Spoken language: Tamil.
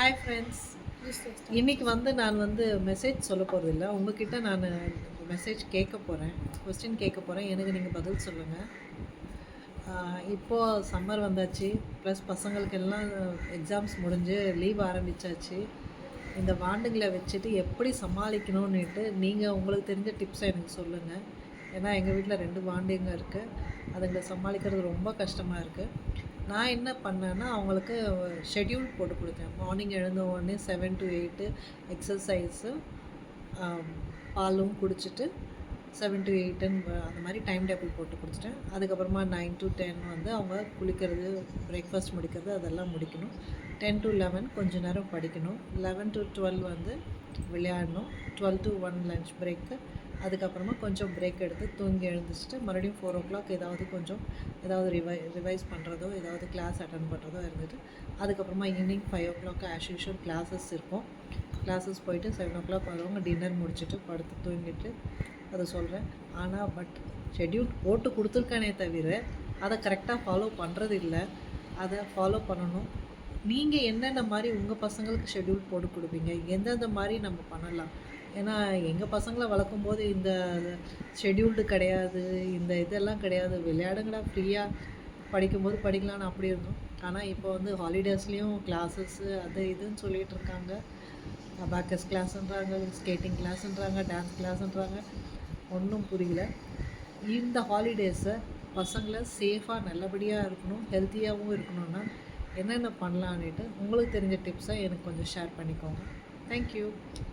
Hi friends. இன்றைக்கி நான் மெசேஜ் சொல்ல போகிறதில்ல, உங்ககிட்ட நான் மெசேஜ் கேட்க போகிறேன், கொஸ்டின் கேட்க போகிறேன். எனக்கு நீங்கள் பதில் சொல்லுங்கள். இப்போது சம்மர் வந்தாச்சு, ப்ளஸ் பசங்களுக்கெல்லாம் எக்ஸாம்ஸ் முடிஞ்சு லீவ் ஆரம்பித்தாச்சு. இந்த வாண்டுங்களை வச்சுட்டு எப்படி சமாளிக்கணும்னுட்டு நீங்கள் உங்களுக்கு தெரிஞ்ச டிப்ஸை எனக்கு சொல்லுங்கள். ஏன்னா எங்கள் வீட்டில் 2 வாண்டுங்க இருக்குது, அதுங்களை சமாளிக்கிறது ரொம்ப கஷ்டமாக இருக்குது. நான் என்ன பண்ணேன்னா, அவங்களுக்கு ஷெட்யூல் போட்டு கொடுத்தேன். மார்னிங் எழுந்த உடனே 7 to 8 எக்ஸசைஸு, பாலும் குடிச்சிட்டு 7 to 8 அந்த மாதிரி டைம் டேபிள் போட்டு கொடுத்துட்டேன். அதுக்கப்புறமா 9 to 10 அவங்க குளிக்கிறது, பிரேக்ஃபாஸ்ட் முடிக்கிறது அதெல்லாம் முடிக்கணும். 10 to 11 கொஞ்சம் நேரம் படிக்கணும். 11 to 12 விளையாடணும். 12 to 1 லன்ச் பிரேக்கு. அதுக்கப்புறமா கொஞ்சம் பிரேக் எடுத்து தூங்கி எழுந்திரிச்சிட்டு மறுபடியும் 4 o'clock ஏதாவது ரிவைஸ் பண்ணுறதோ, ஏதாவது கிளாஸ் அட்டன் பண்ணுறதோ இருந்துட்டு, அதுக்கப்புறமா evening 5 o'clock as usual classes இருக்கும். கிளாஸஸ் போயிட்டு 7 o'clock வருவாங்க. டின்னர் முடிச்சுட்டு படுத்து தூங்கிட்டு அதை சொல்கிறேன். ஆனால் ஷெட்யூல் போட்டு கொடுத்துருக்கானே தவிர அதை கரெக்டாக ஃபாலோ பண்ணுறது இல்லை. அதை ஃபாலோ பண்ணணும். நீங்கள் என்னென்ன மாதிரி உங்கள் பசங்களுக்கு ஷெட்யூல் போட்டு கொடுப்பீங்க, எந்தெந்த மாதிரி நம்ம பண்ணலாம்? ஏன்னா எங்கள் பசங்களை வளர்க்கும் போது இந்த ஷெட்யூல்டு கிடையாது, இந்த இதெல்லாம் கிடையாது. விளையாடுங்கடா, ஃப்ரீயாக படிக்கும்போது படிக்கலான்னு அப்படி இருந்தோம். ஆனால் இப்போ ஹாலிடேஸ்லேயும் கிளாஸஸ்ஸு அது இதுன்னு சொல்லிகிட்டு இருக்காங்க. அபாக்கஸ் கிளாஸுன்றாங்க, ஸ்கேட்டிங் கிளாஸுன்றாங்க, டான்ஸ் கிளாஸுன்றாங்க. ஒன்றும் புரியல. இந்த ஹாலிடேஸை பசங்களை சேஃபாக நல்லபடியாக இருக்கணும், ஹெல்த்தியாகவும் இருக்கணும்னா என்னென்ன பண்ணலான்னுட்டு உங்களுக்கு தெரிஞ்ச டிப்ஸை எனக்கு கொஞ்சம் ஷேர் பண்ணிக்கோங்க. தேங்க்யூ.